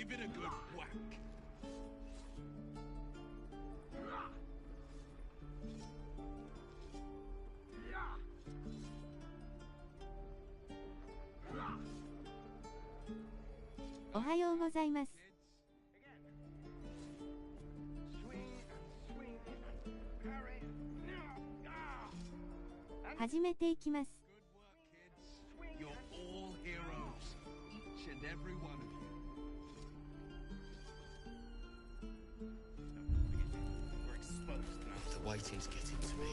Give it a good whack. Oはようございます。始めていきます。You're all heroes, each and every one of you. We're exposed now. The waiting's getting to me.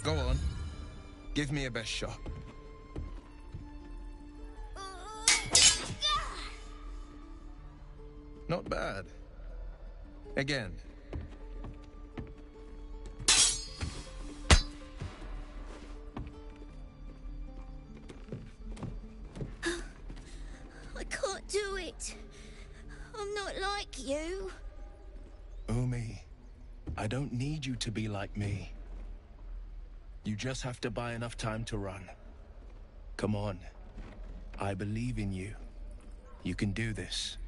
Go on. Give me a best shot. Not bad. Again. I can't do it. I'm not like you. Umi, I don't need you to be like me. You just have to buy enough time to run. Come on. I believe in you. You can do this.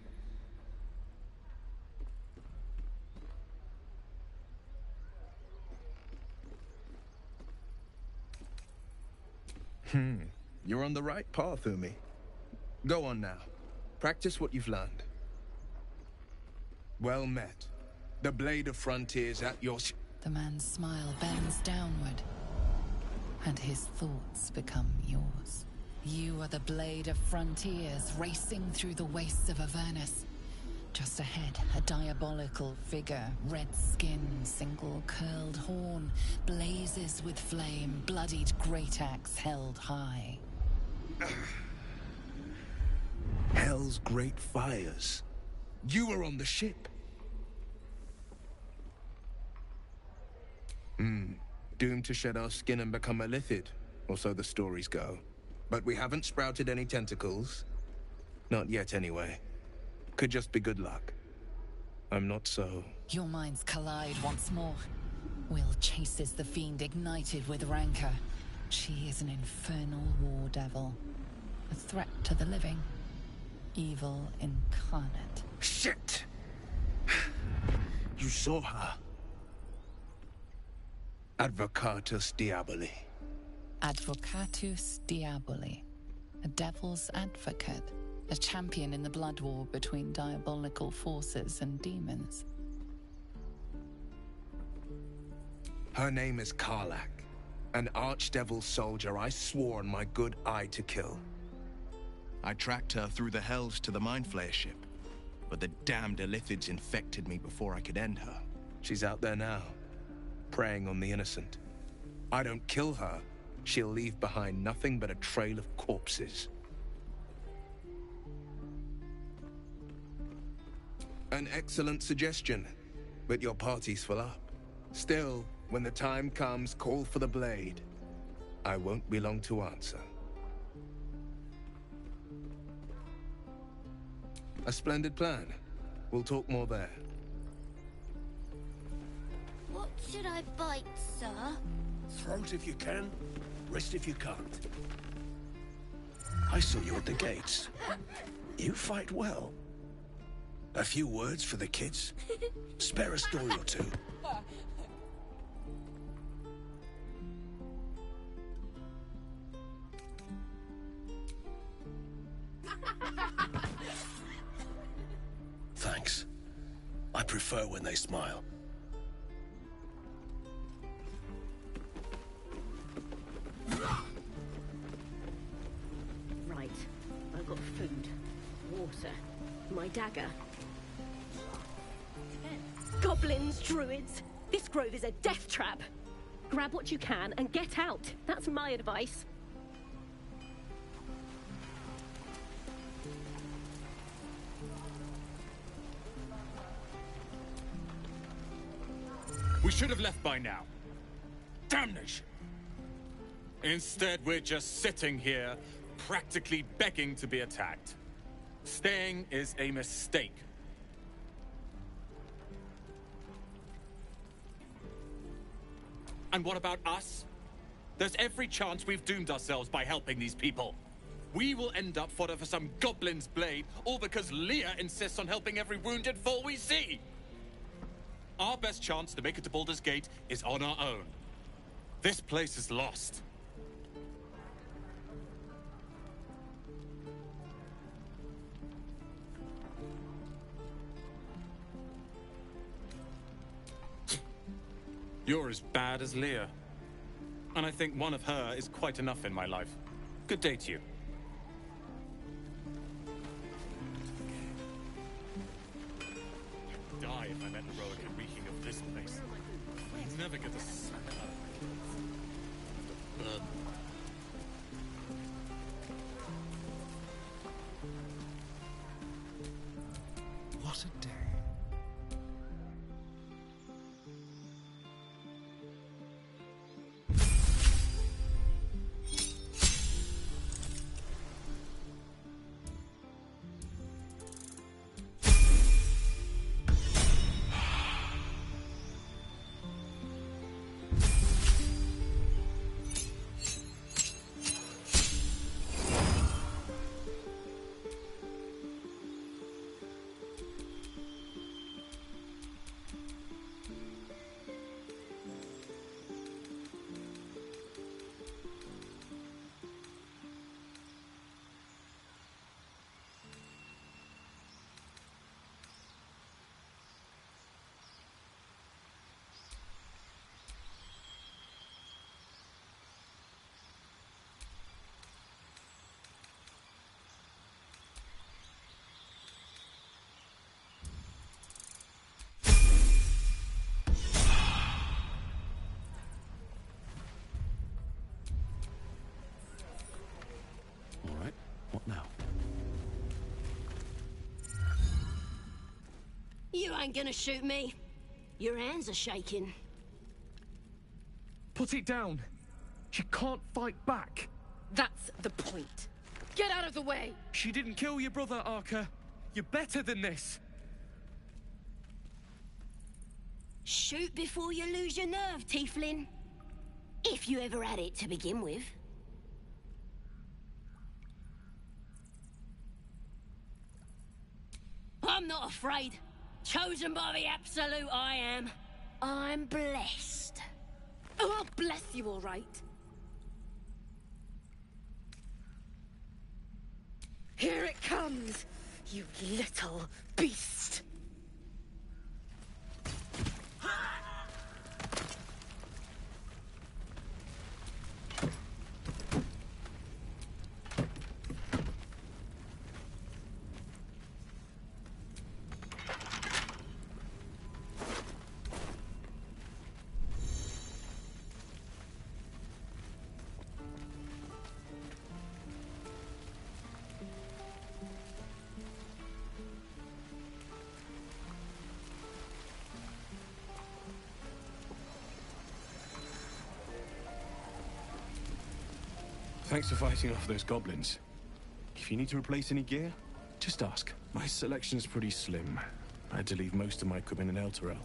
You're on the right path, Umi. Go on now. Practice what you've learned. Well met. The blade of frontiers at your... The man's smile bends downward, and his thoughts become yours. You are the blade of frontiers racing through the wastes of Avernus. Just ahead, a diabolical figure, red skin, single curled horn, blazes with flame, bloodied great axe held high. Hell's great fires. You were on the ship. Doomed to shed our skin and become a lithid, or so the stories go. But we haven't sprouted any tentacles. Not yet, anyway. Could just be good luck. I'm not so... Your minds collide once more. Will chases the fiend ignited with rancor. She is an infernal war devil. A threat to the living. Evil incarnate. Shit! You saw her. Advocatus Diaboli. Advocatus Diaboli. A devil's advocate. A champion in the blood war between diabolical forces and demons. Her name is Karlach. An archdevil soldier I swore on my good eye to kill. I tracked her through the hells to the Mind Flayer ship, but the damned Illithids infected me before I could end her. She's out there now, preying on the innocent. I don't kill her, she'll leave behind nothing but a trail of corpses. An excellent suggestion, but your party's full up. Still, when the time comes, call for the blade. I won't be long to answer. A splendid plan. We'll talk more there. What should I bite, sir? Throat if you can, wrist if you can't. I saw you at the gates. You fight well. A few words for the kids? Spare a story or two. Thanks. I prefer when they smile. Right. I've got food, water, my dagger. Goblins, druids. This grove is a death trap. Grab what you can and get out. That's my advice. We should have left by now. Damnation! Instead, we're just sitting here, practically begging to be attacked. Staying is a mistake. And what about us? There's every chance we've doomed ourselves by helping these people. we will end up fodder for some goblin's blade, all because Leah insists on helping every wounded foe we see. Our best chance to make it to Baldur's Gate is on our own. This place is lost. You're as bad as Leah. And I think one of her is quite enough in my life. Good day to you. I'd die if I met Eroica reeking of this place. I'd never get to smell her. Blood. What a day. What now? You ain't gonna shoot me. Your hands are shaking. Put it down. She can't fight back. That's the point. Get out of the way! She didn't kill your brother, Arca. You're better than this. Shoot before you lose your nerve, Tiefling. If you ever had it to begin with. I'm not afraid. Chosen by the Absolute, I am. I'm blessed. Oh, I'll bless you, all right. Here it comes, you little beast. Thanks for fighting off those goblins. If you need to replace any gear, just ask. My selection's pretty slim. I had to leave most of my equipment in Elturel.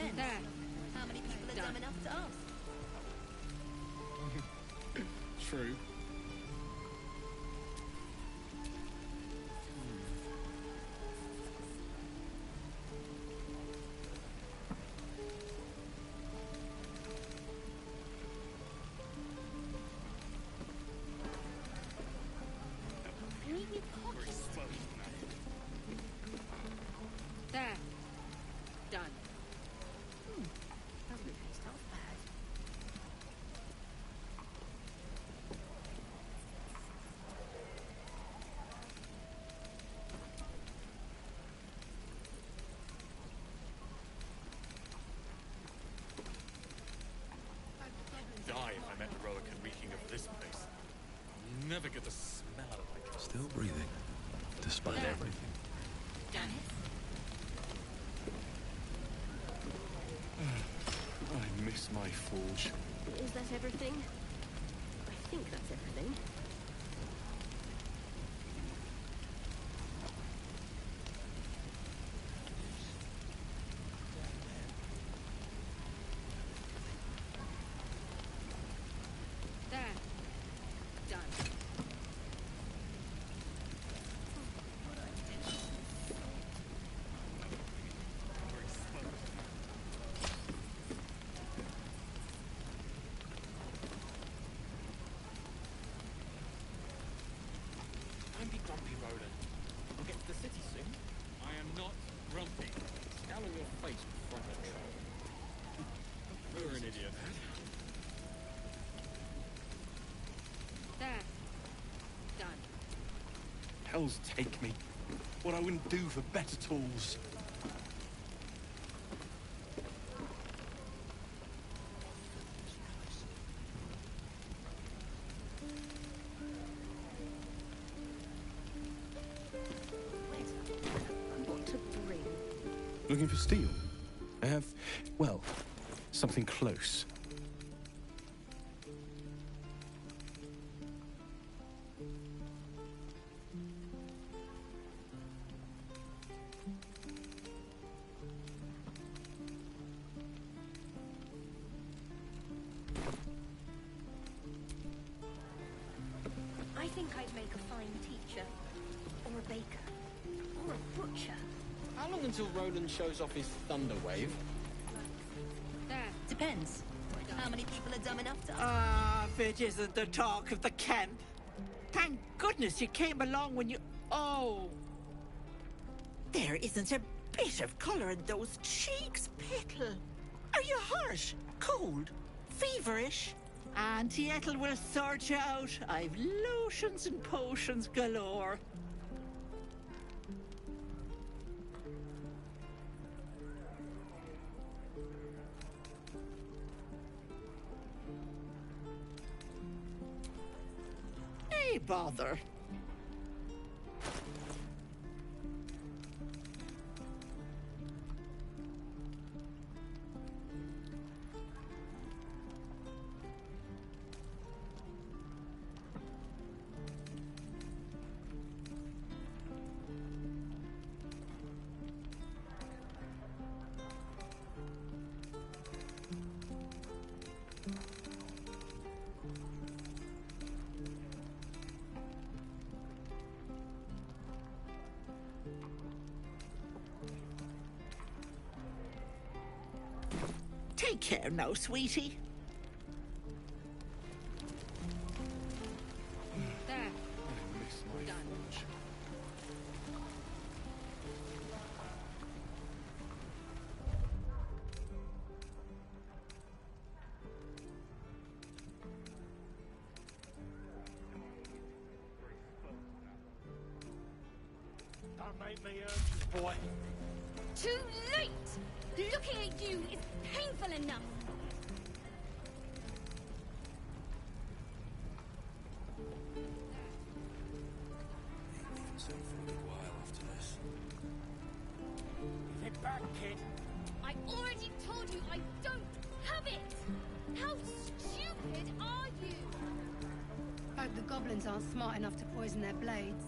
depends. There. How many people are dumb enough to ask? True. There. Done. Doesn't taste half bad. Die if I met a Roican reeking of this place. I'll never get the smell like it. Still breathing, despite everything. Done it. I miss my forge. Is that everything? I think that's everything. There. Done. Don't be grumpy, Roland. We'll get to the city soon. I am not grumpy. Scowl on your face in front of the show. You're an idiot. There. Done. Hells take me. What I wouldn't do for better tools. What to bring? Looking for steel? I have, well, something close. I think I'd make a fine teacher, or a baker, or a butcher. How long until Roland shows off his thunder wave? There. Depends. How many people are dumb enough to ask? Ah, if it isn't the talk of the camp. Thank goodness you came along when you... Oh! There isn't a bit of colour in those cheeks, Petal. Are you hot? Cold? Feverish? Auntie Ethel will sort you out. I've lotions and potions galore. Hey, bother. Take care now, sweetie. There. I miss my Done. forge. Don't make me urge, boy. Too late! Looking at you is painful enough. Give it back, kid. I already told you I don't have it! How stupid are you? Hope the goblins aren't smart enough to poison their blades.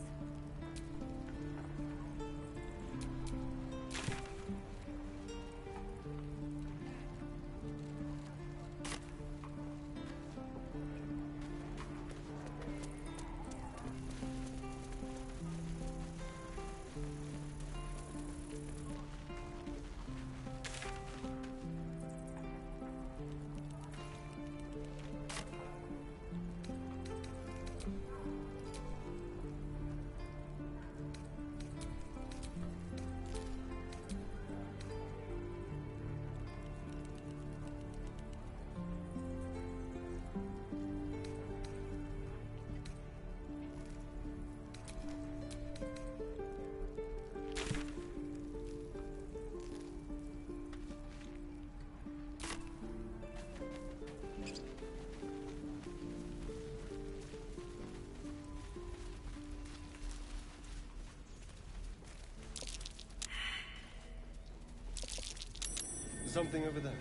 something over there.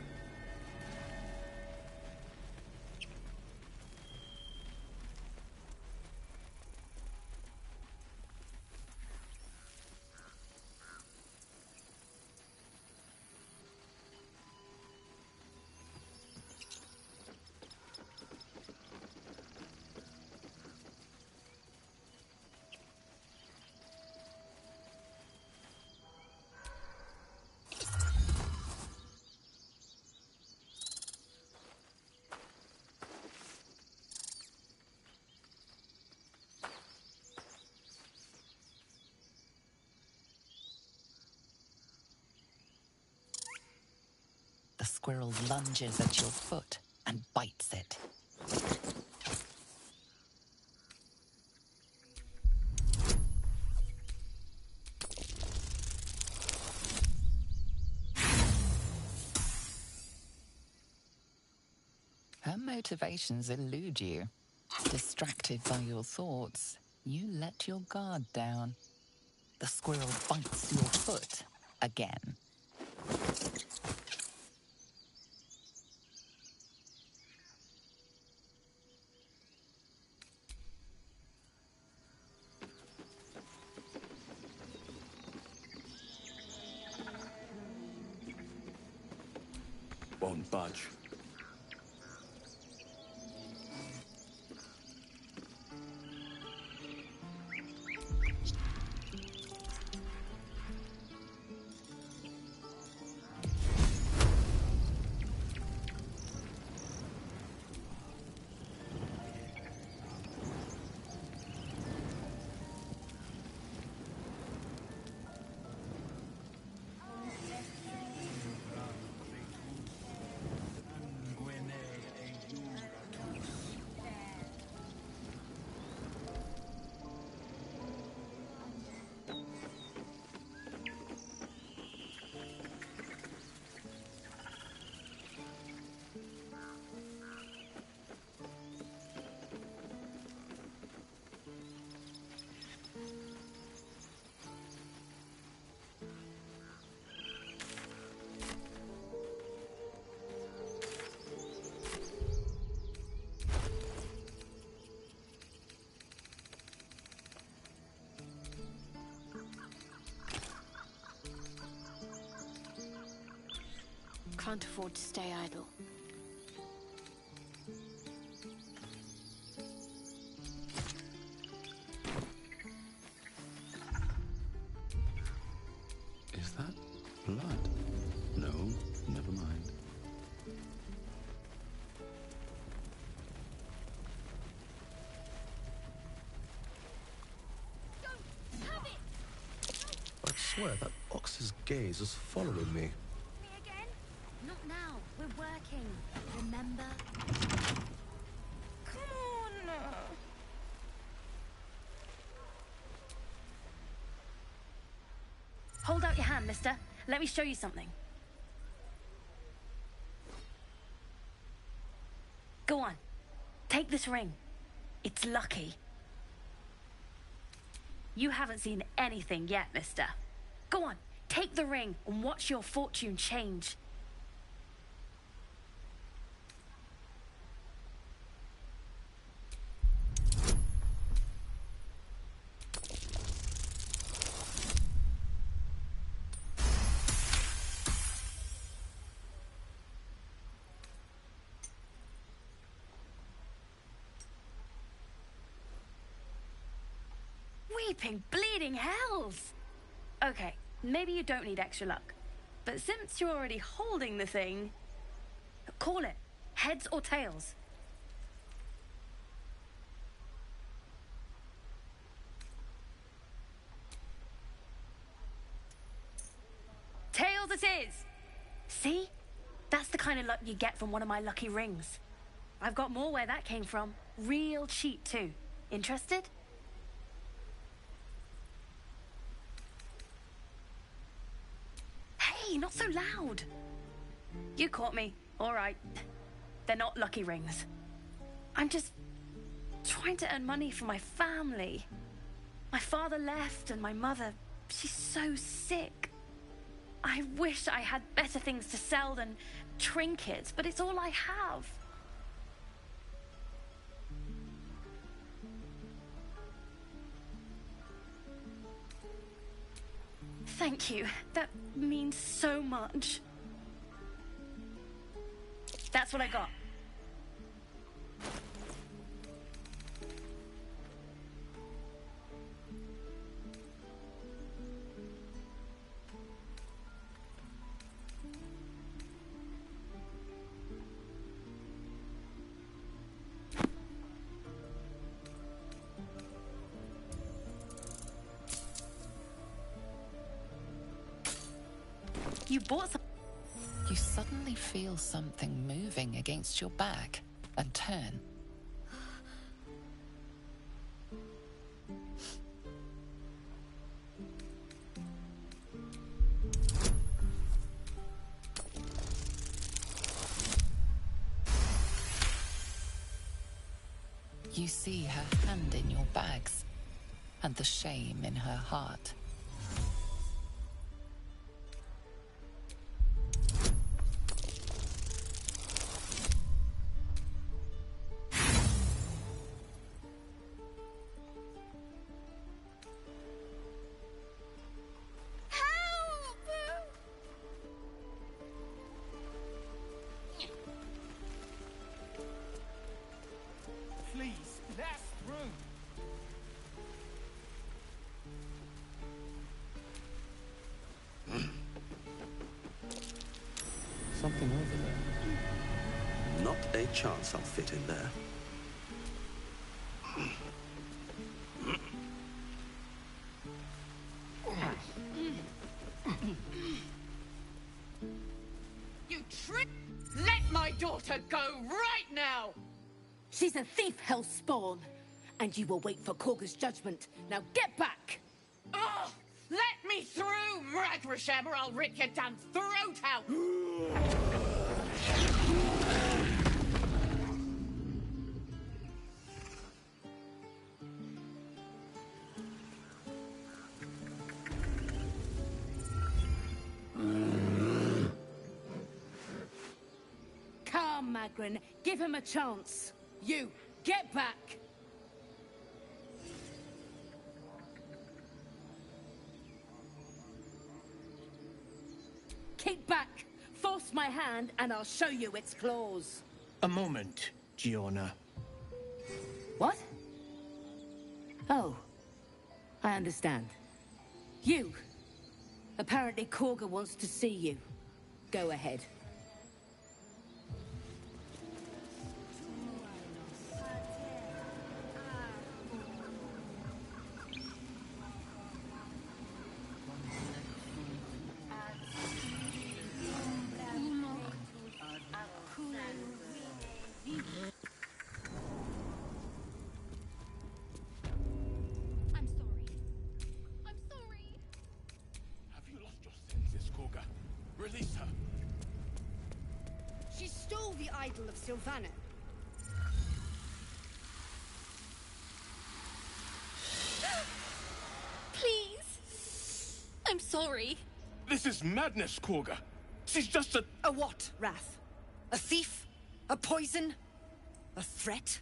The squirrel lunges at your foot and bites it. Her motivations elude you. Distracted by your thoughts, you let your guard down. The squirrel bites your foot again. Won't budge. Can't afford to stay idle. Is that blood? No, never mind. I swear that ox's gaze is following me. Not now. We're working. Remember? Come on. Hold out your hand, mister. Let me show you something. Go on. Take this ring. It's lucky. You haven't seen anything yet, mister. Go on. Take the ring and watch your fortune change. Weeping bleeding hells! Okay, maybe you don't need extra luck. But since you're already holding the thing, call it. Heads or tails? Tails it is! See? That's the kind of luck you get from one of my lucky rings. I've got more where that came from. Real cheap too. Interested? Hey, not so loud. You caught me. All right. They're not lucky rings. I'm just trying to earn money for my family. My father left and my mother, she's so sick. I wish I had better things to sell than trinkets, but it's all I have. Thank you. That means so much. That's what I got. You bought some. You suddenly feel something moving against your back and turn. You see her hand in your bags and the shame in her heart. Something over there. Not a chance I'll fit in there. You trick! Let my daughter go right now! She's a thief, hellspawn. And you will wait for Korga's judgment. Now get back! Oh, let me through, Ragrasham, or I'll rip your damn throat out! Calm, Magrin. Give him a chance. You, get back! Keep back! Force my hand and I'll show you its claws. A moment, Giorna. What? Oh. I understand. You. Apparently Korga wants to see you. Go ahead. Release her. She stole the idol of Sylvana. Please. I'm sorry. This is madness, Korga. She's just a... A what, Wrath? A thief? A poison? A threat?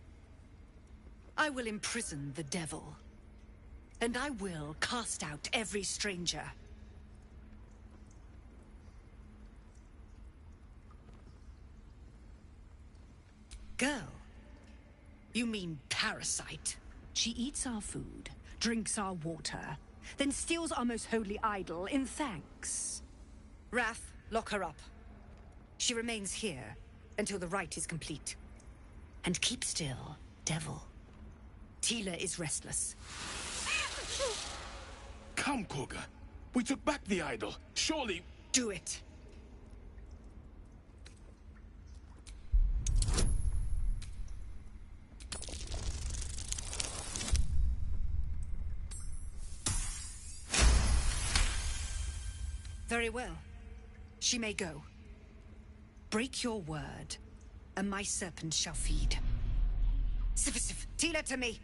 I will imprison the devil. And I will cast out every stranger. Girl? You mean parasite? She eats our food, drinks our water, then steals our most holy idol in thanks. Wrath, lock her up. She remains here until the rite is complete. And keep still, devil. Tila is restless. Come, Korga. We took back the idol. Surely... Do it. Very well. She may go. Break your word, and my serpent shall feed. Sif, Tila to me!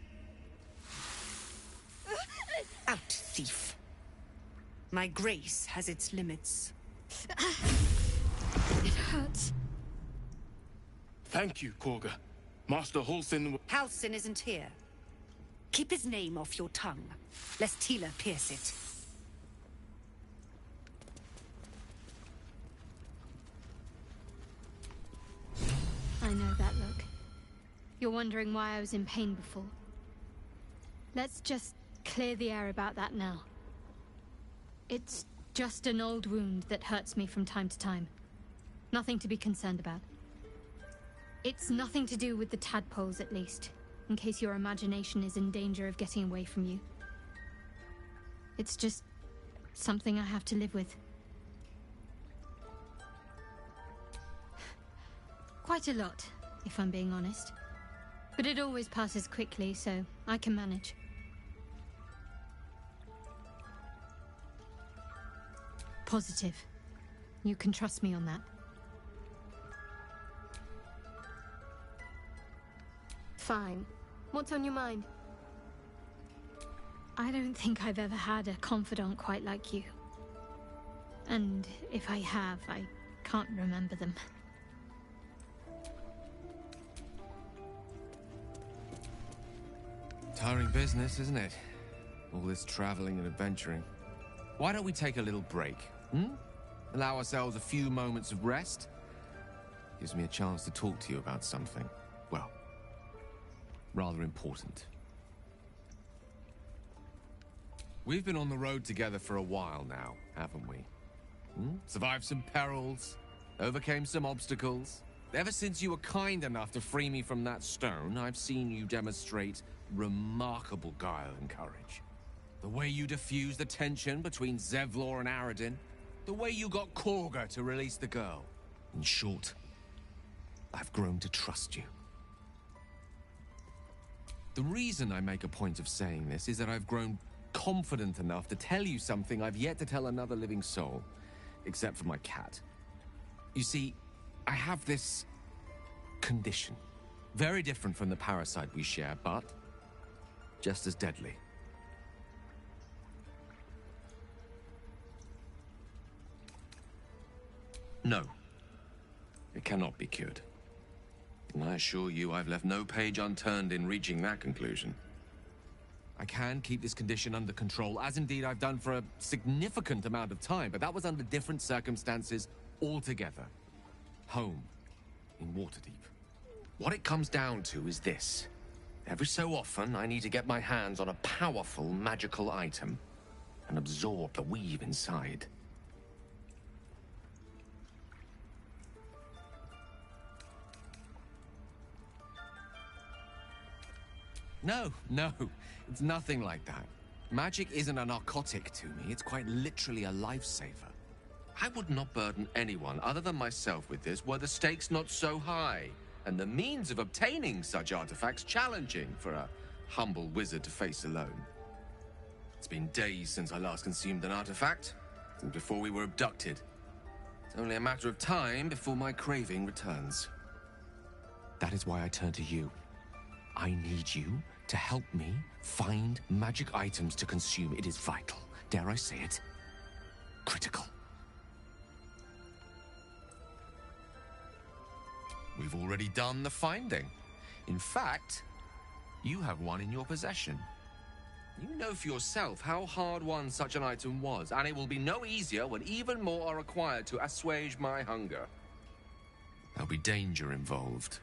Out, thief. My grace has its limits. It hurts. Thank you, Korga. Master Halsin... Halsin isn't here. Keep his name off your tongue, lest Tila pierce it. I know that look. You're wondering why I was in pain before. Let's just clear the air about that now. It's just an old wound that hurts me from time to time. Nothing to be concerned about. It's nothing to do with the tadpoles, at least, in case your imagination is in danger of getting away from you. It's just something I have to live with. Quite a lot, if I'm being honest. But it always passes quickly, so I can manage. Positive. You can trust me on that. Fine. What's on your mind? I don't think I've ever had a confidant quite like you. And if I have, I can't remember them. Tiring business, isn't it? All this traveling and adventuring. Why don't we take a little break, Allow ourselves a few moments of rest? Gives me a chance to talk to you about something, well, rather important. We've been on the road together for a while now, haven't we? Survived some perils, overcame some obstacles. Ever since you were kind enough to free me from that stone, I've seen you demonstrate remarkable guile and courage. The way you diffused the tension between Zevlor and Aradin. The way you got Korga to release the girl. In short, I've grown to trust you. The reason I make a point of saying this is that I've grown confident enough to tell you something I've yet to tell another living soul, except for my cat. You see, I have this condition. Very different from the parasite we share, but just as deadly. No, it cannot be cured. And I assure you I've left no page unturned in reaching that conclusion. I can keep this condition under control, as indeed I've done for a significant amount of time, but that was under different circumstances altogether. Home, in Waterdeep. What it comes down to is this. Every so often, I need to get my hands on a powerful magical item and absorb the weave inside. No, it's nothing like that. Magic isn't a narcotic to me, it's quite literally a lifesaver. I would not burden anyone other than myself with this were the stakes not so high, and the means of obtaining such artifacts challenging for a humble wizard to face alone. It's been days since I last consumed an artifact, since before we were abducted. It's only a matter of time before my craving returns. That is why I turn to you. I need you to help me find magic items to consume. It is vital. Dare I say it? Critical. We've already done the finding. In fact, you have one in your possession. You know for yourself how hard-won such an item was, and it will be no easier when even more are required to assuage my hunger. There'll be danger involved,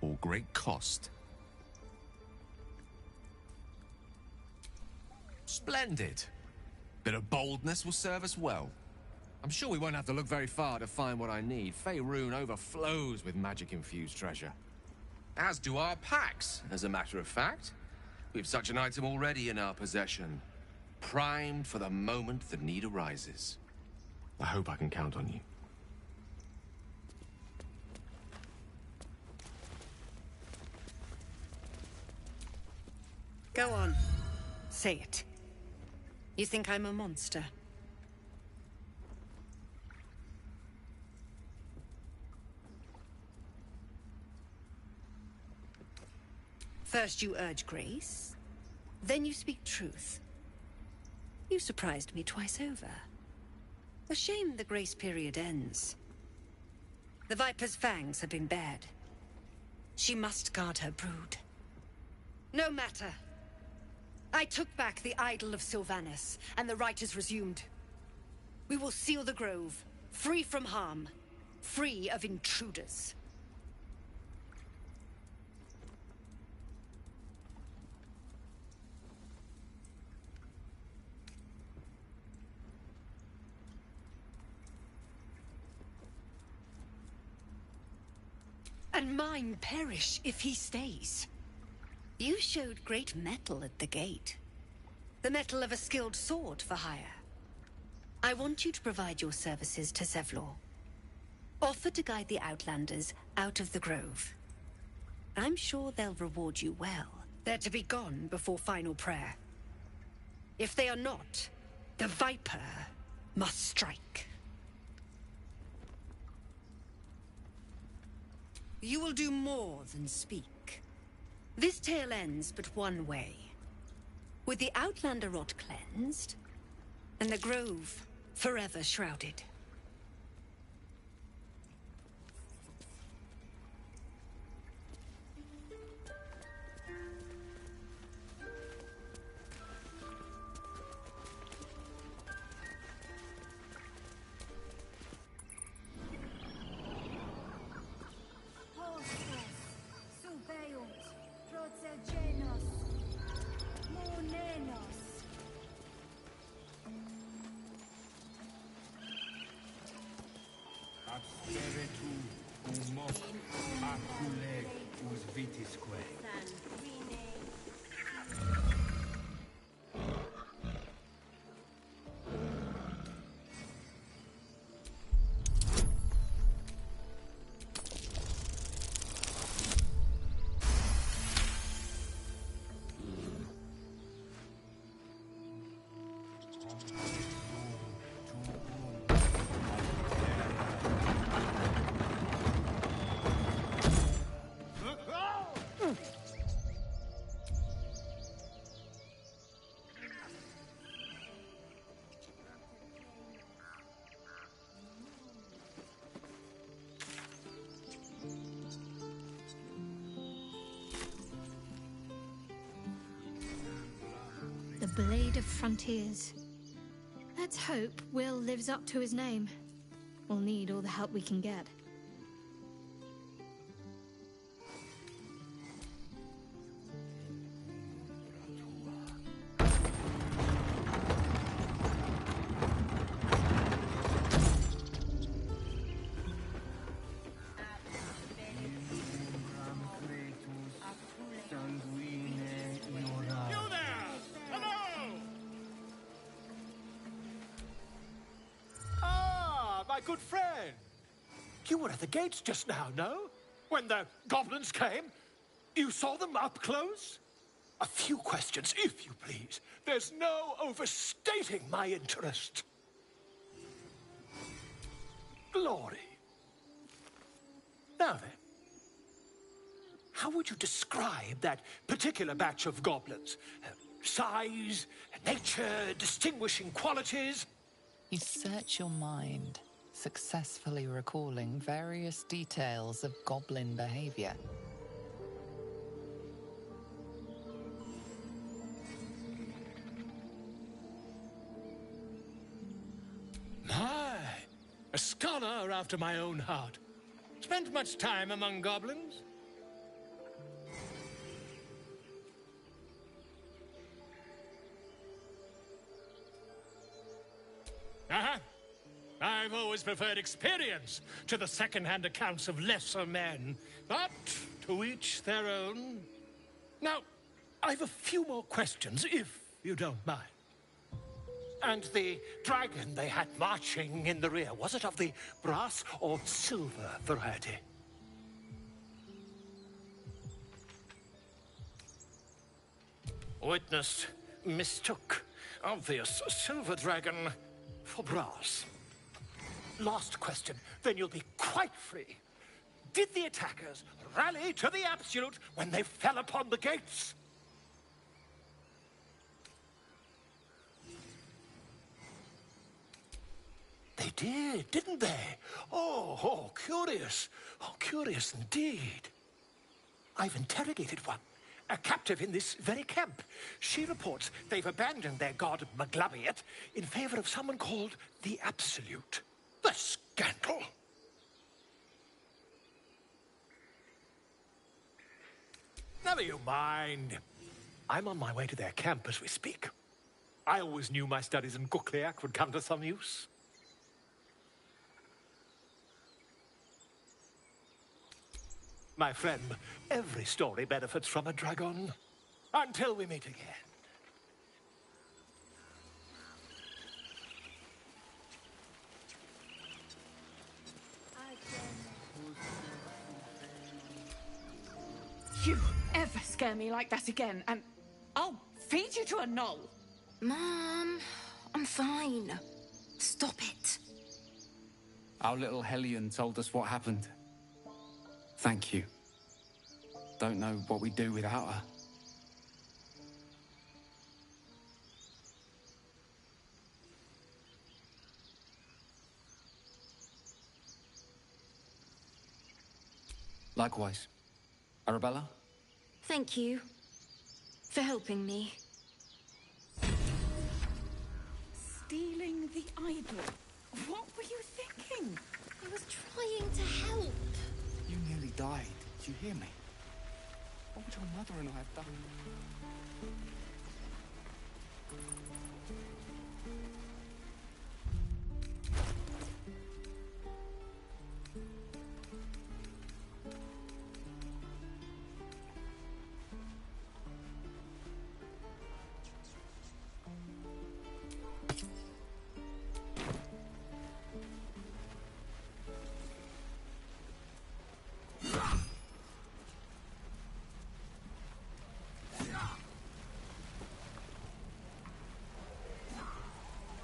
or great cost. Splendid. Bit of boldness will serve us well. I'm sure we won't have to look very far to find what I need. Faerun overflows with magic-infused treasure. As do our packs, as a matter of fact. We have such an item already in our possession. Primed for the moment the need arises. I hope I can count on you. Go on. Say it. You think I'm a monster? First you urge grace, then you speak truth. You surprised me twice over. A shame the grace period ends. The Viper's fangs have been bared. She must guard her brood. No matter. I took back the idol of Sylvanas, and the rite is resumed. We will seal the grove, free from harm, free of intruders. And mine perish if he stays. You showed great mettle at the gate. The mettle of a skilled sword for hire. I want you to provide your services to Zevlor. Offer to guide the Outlanders out of the grove. I'm sure they'll reward you well. They're to be gone before final prayer. If they are not, the Viper must strike. You will do more than speak. This tale ends but one way. With the Outlander rot cleansed, and the grove forever shrouded. The Blade of Frontiers. Let's hope Will lives up to his name. We'll need all the help we can get. Good friend. You were at the gates just now, no? When the goblins came? You saw them up close? A few questions, if you please. There's no overstating my interest. Glory. Now then, how would you describe that particular batch of goblins? Size, nature, distinguishing qualities? You search your mind, successfully recalling various details of goblin behavior. My, a scholar after my own heart. Spent much time among goblins? Uh-huh. I've always preferred experience to the second-hand accounts of lesser men. But to each their own. Now, I've a few more questions, if you don't mind. And the dragon they had marching in the rear, was it of the brass or silver variety? Witness mistook obvious silver dragon for brass. Last question, then you'll be quite free. Did the attackers rally to the absolute when they fell upon the gates? They did, didn't they? Oh, curious. Oh, curious indeed. I've interrogated one, a captive in this very camp. She reports they've abandoned their god Maglabiet in favor of someone called the Absolute. The scandal! Never you mind. I'm on my way to their camp as we speak. I always knew my studies in Gukliak would come to some use. My friend, every story benefits from a dragon. Until we meet again. You ever scare me like that again, and I'll feed you to a knoll. Mom, I'm fine. Stop it. Our little Hellion told us what happened. Thank you. Don't know what we'd do without her. Likewise. Arabella? Thank you for helping me. Stealing the idol. What were you thinking? I was trying to help. You nearly died. Did you hear me? What would your mother and I have done?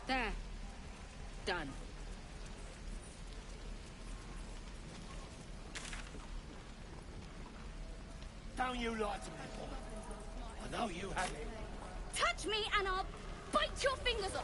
There. Done. Don't you lie to me, boy. I know you have it. Touch me and I'll bite your fingers off!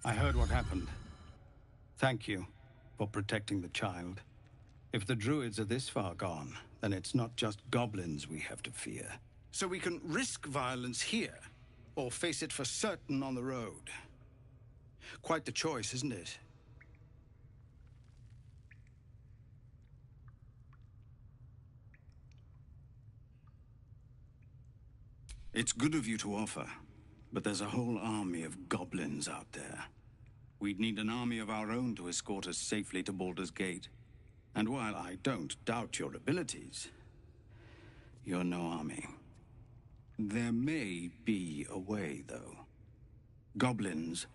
I heard what happened. Thank you for protecting the child. If the druids are this far gone, then it's not just goblins we have to fear. So we can risk violence here, or face it for certain on the road. Quite the choice, isn't it? It's good of you to offer, but there's a whole army of goblins out there. We'd need an army of our own to escort us safely to Baldur's Gate. And while I don't doubt your abilities, you're no army. There may be a way, though. Goblins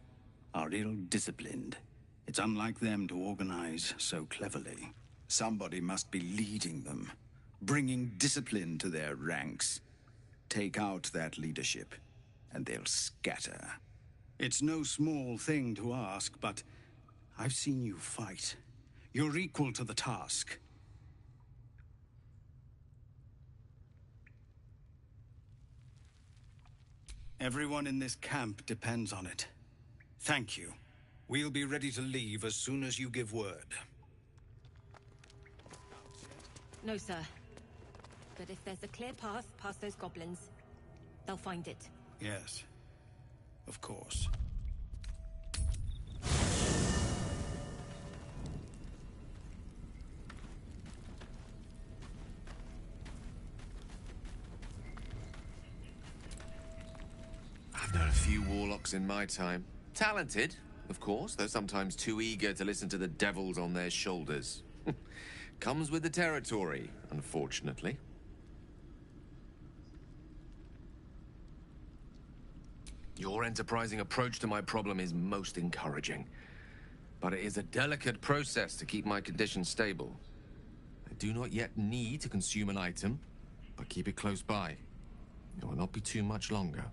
are ill-disciplined. It's unlike them to organize so cleverly. Somebody must be leading them, bringing discipline to their ranks. Take out that leadership, and they'll scatter. It's no small thing to ask, but I've seen you fight. You're equal to the task. Everyone in this camp depends on it. Thank you. We'll be ready to leave as soon as you give word. No, sir. But if there's a clear path past those goblins, they'll find it. Yes. Of course. I've known a few warlocks in my time. Talented, of course, though sometimes too eager to listen to the devils on their shoulders. Comes with the territory, unfortunately. Your enterprising approach to my problem is most encouraging. But it is a delicate process to keep my condition stable. I do not yet need to consume an item, but keep it close by. It will not be too much longer.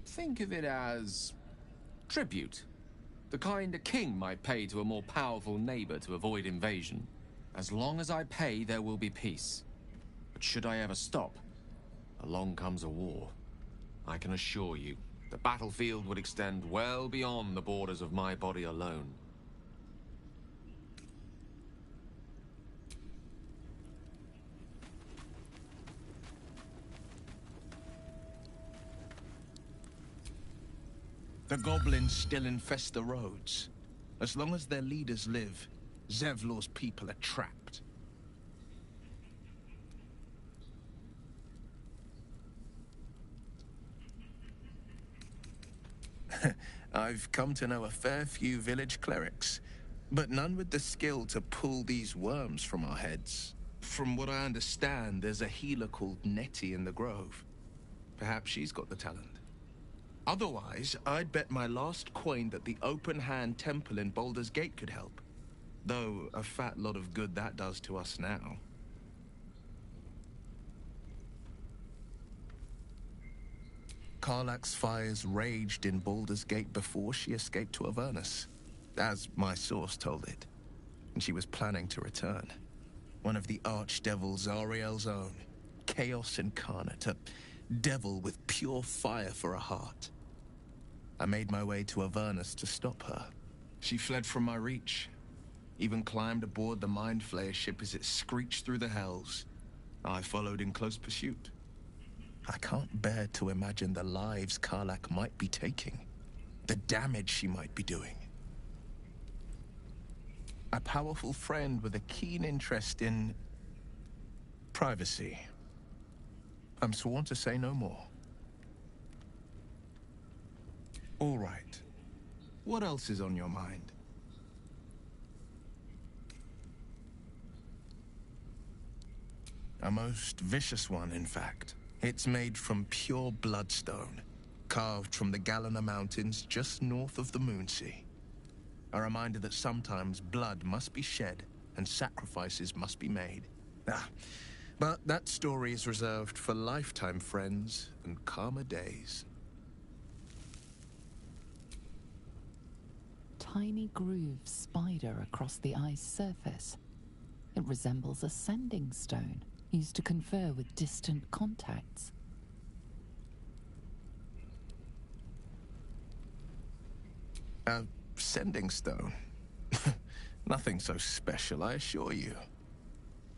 Think of it as tribute. The kind a king might pay to a more powerful neighbor to avoid invasion. As long as I pay, there will be peace. But should I ever stop, along comes a war. I can assure you, the battlefield would extend well beyond the borders of my body alone. The goblins still infest the roads. As long as their leaders live, Zevlor's people are trapped. I've come to know a fair few village clerics, but none with the skill to pull these worms from our heads. From what I understand, there's a healer called Nettie in the Grove. Perhaps she's got the talent. Otherwise, I'd bet my last coin that the Open Hand Temple in Baldur's Gate could help. Though a fat lot of good that does to us now. Karlach's fires raged in Baldur's Gate before she escaped to Avernus, as my source told it. And she was planning to return. One of the archdevils Ariel's own, Chaos Incarnate, a devil with pure fire for a heart. I made my way to Avernus to stop her. She fled from my reach, even climbed aboard the Mind Flayer ship as it screeched through the hells. I followed in close pursuit. I can't bear to imagine the lives Karlach might be taking, the damage she might be doing. A powerful friend with a keen interest in privacy. I'm sworn to say no more. All right. What else is on your mind? A most vicious one, in fact. It's made from pure bloodstone, carved from the Galena Mountains just north of the Moonsea. A reminder that sometimes blood must be shed and sacrifices must be made. But that story is reserved for lifetime friends and calmer days. Tiny grooves spider across the ice surface. It resembles a sending stone, used to confer with distant contacts. A sending stone? Nothing so special, I assure you.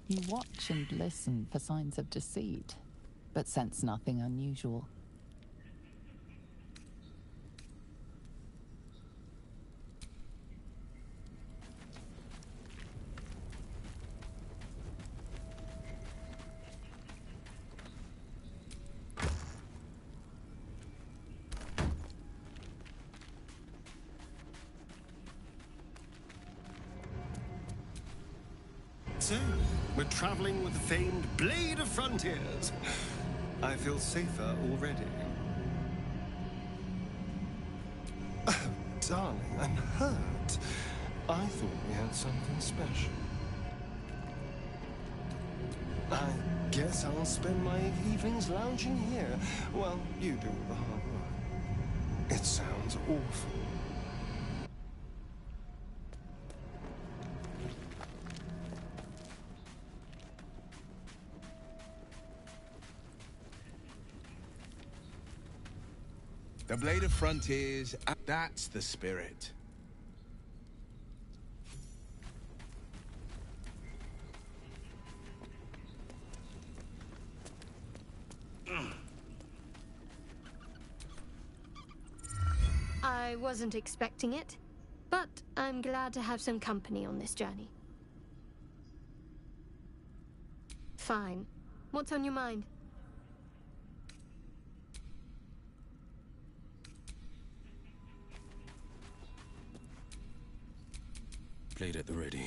You watch and listen for signs of deceit, but sense nothing unusual. So, we're traveling with the famed Blade of Frontiers. I feel safer already. Oh, darling, I'm hurt. I thought we had something special. I guess I'll spend my evenings lounging here while you do the hard work. It sounds awful. The Blade of Frontiers, that's the spirit. I wasn't expecting it, but I'm glad to have some company on this journey. Fine. What's on your mind? Blade at the ready.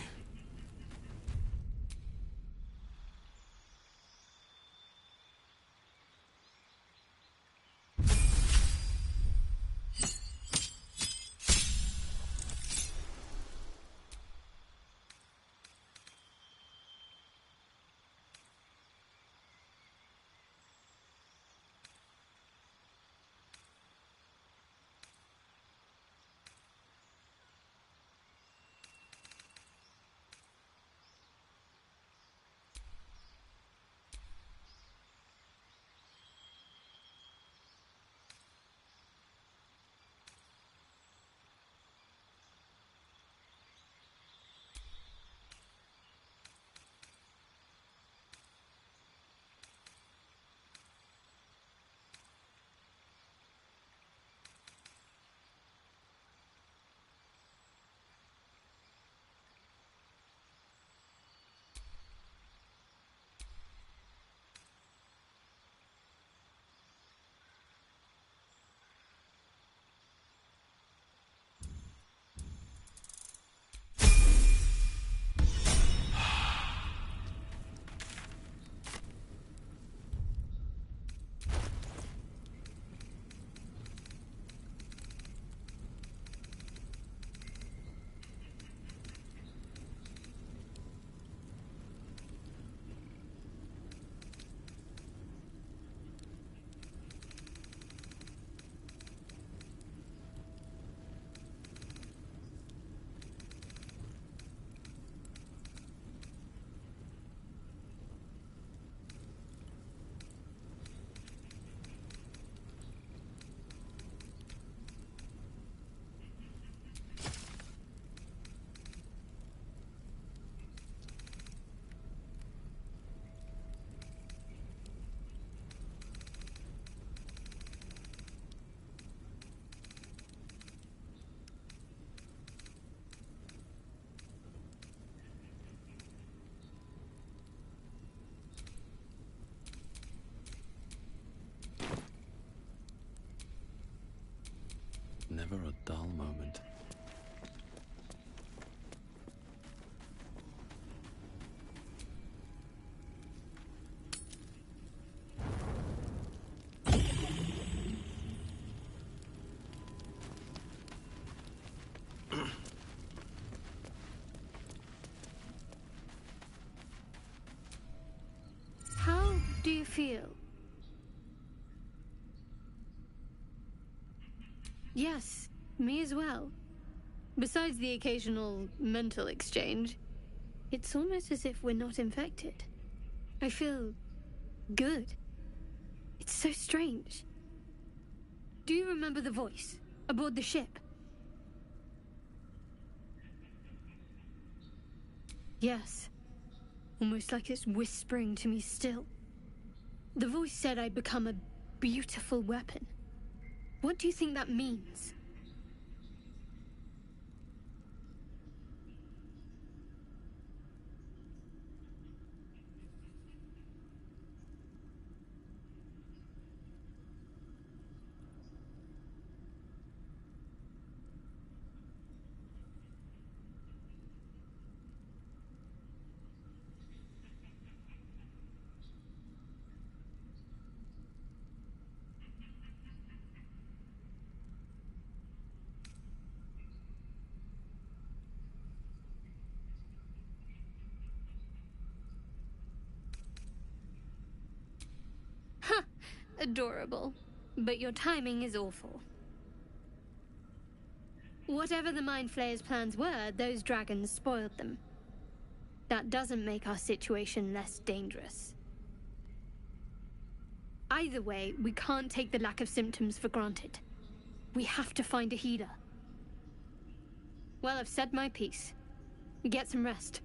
you feel? Yes, me as well. Besides the occasional mental exchange, it's almost as if we're not infected. I feel good. It's so strange. Do you remember the voice aboard the ship? Yes. Almost like it's whispering to me still. The voice said I'd become a beautiful weapon. What do you think that means? Adorable. But your timing is awful. Whatever the Mind Flayer's plans were, those dragons spoiled them. That doesn't make our situation less dangerous. Either way, we can't take the lack of symptoms for granted. We have to find a healer. Well, I've said my piece. Get some rest.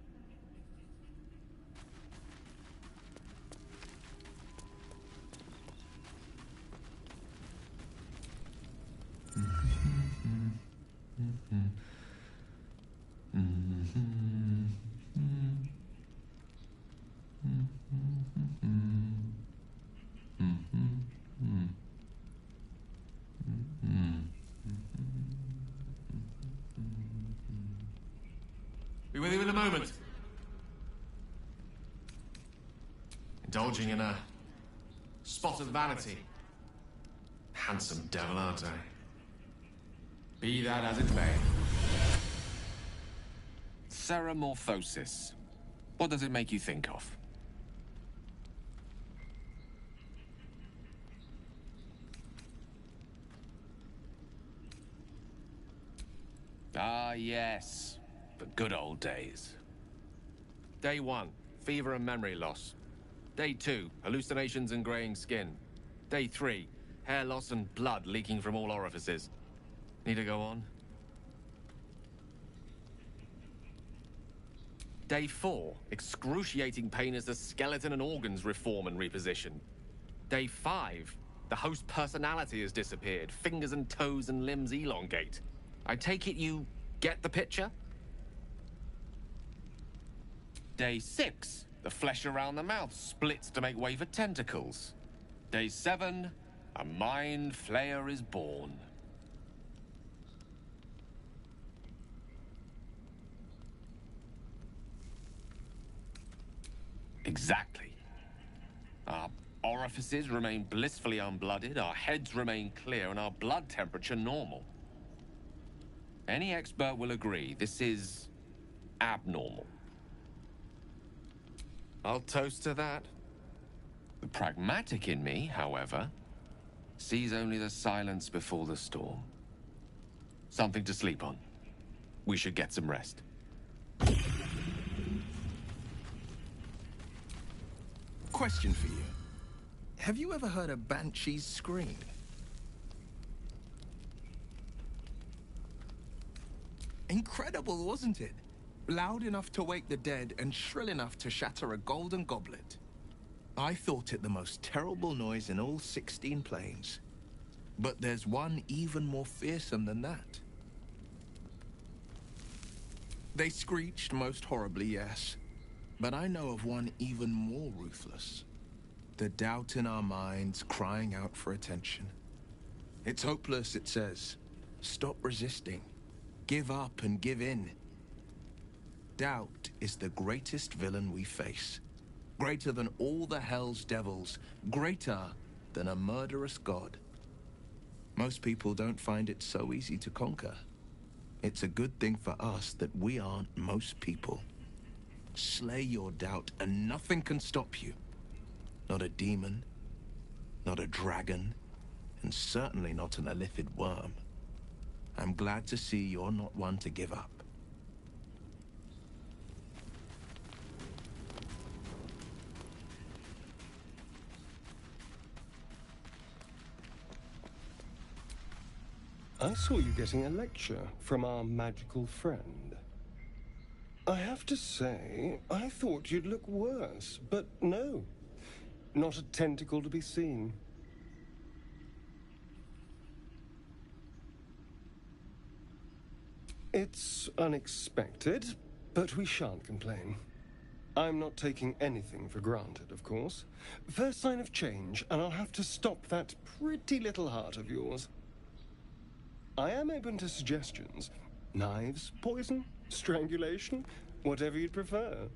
Be with you in a moment. Indulging in a spot of vanity. Handsome devil, aren't I? Be that as it may. Ceramorphosis. What does it make you think of? Ah, yes. The good old days. Day 1, fever and memory loss. Day 2, hallucinations and graying skin. Day 3, hair loss and blood leaking from all orifices. Need to go on? Day 4, excruciating pain as the skeleton and organs reform and reposition. Day 5, the host personality has disappeared. Fingers and toes and limbs elongate. I take it you get the picture? Day 6, the flesh around the mouth splits to make way for tentacles. Day 7, a mind flayer is born. Exactly. Our orifices remain blissfully unblooded, our heads remain clear, and our blood temperature normal. Any expert will agree this is abnormal. I'll toast to that. The pragmatic in me, however, sees only the silence before the storm. Something to sleep on. We should get some rest. Question for you. Have you ever heard a banshee's scream? Incredible, wasn't it? Loud enough to wake the dead and shrill enough to shatter a golden goblet. I thought it the most terrible noise in all 16 planes. But there's one even more fearsome than that. They screeched most horribly, yes. But I know of one even more ruthless. The doubt in our minds crying out for attention. It's hopeless, it says. Stop resisting. Give up and give in. Doubt is the greatest villain we face. Greater than all the hell's devils. Greater than a murderous god. Most people don't find it so easy to conquer. It's a good thing for us that we aren't most people. Slay your doubt and nothing can stop you. Not a demon, not a dragon, and certainly not an illithid worm. I'm glad to see you're not one to give up. I saw you getting a lecture from our magical friend. I have to say, I thought you'd look worse, but no. Not a tentacle to be seen. It's unexpected, but we shan't complain. I'm not taking anything for granted, of course. First sign of change, and I'll have to stop that pretty little heart of yours. I am open to suggestions. Knives, poison, strangulation, whatever you'd prefer.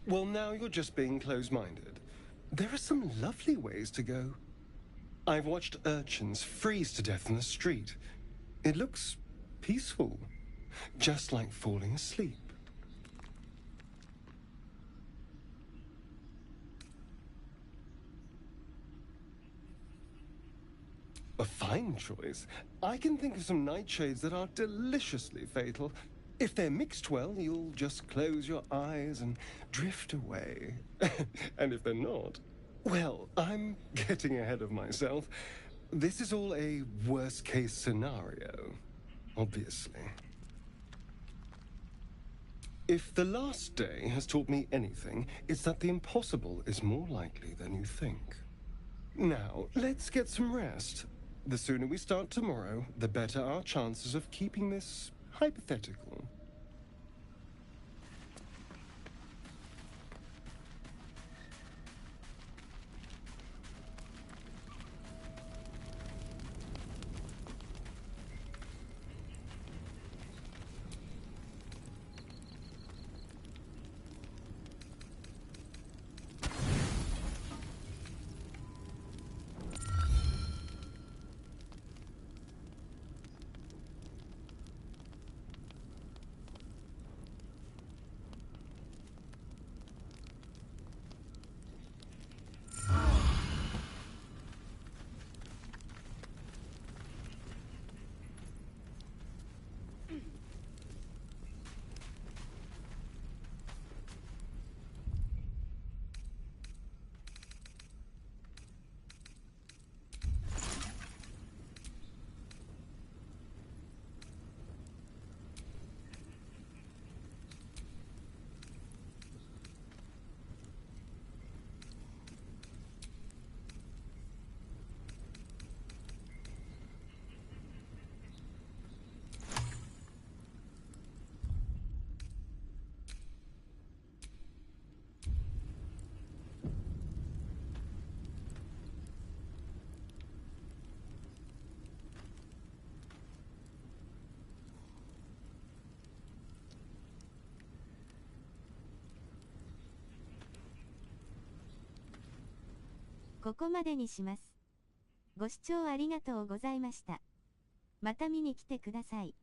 Well, now you're just being close-minded. There are some lovely ways to go. I've watched urchins freeze to death in the street. It looks peaceful, just like falling asleep. A fine choice. I can think of some nightshades that are deliciously fatal. If they're mixed well, you'll just close your eyes and drift away. And if they're not, well, I'm getting ahead of myself. This is all a worst-case scenario, obviously. If the last day has taught me anything, it's that the impossible is more likely than you think. Now, let's get some rest. The sooner we start tomorrow, the better our chances of keeping this hypothetical. ここまでにします。ご視聴ありがとうございました。また見に来てください。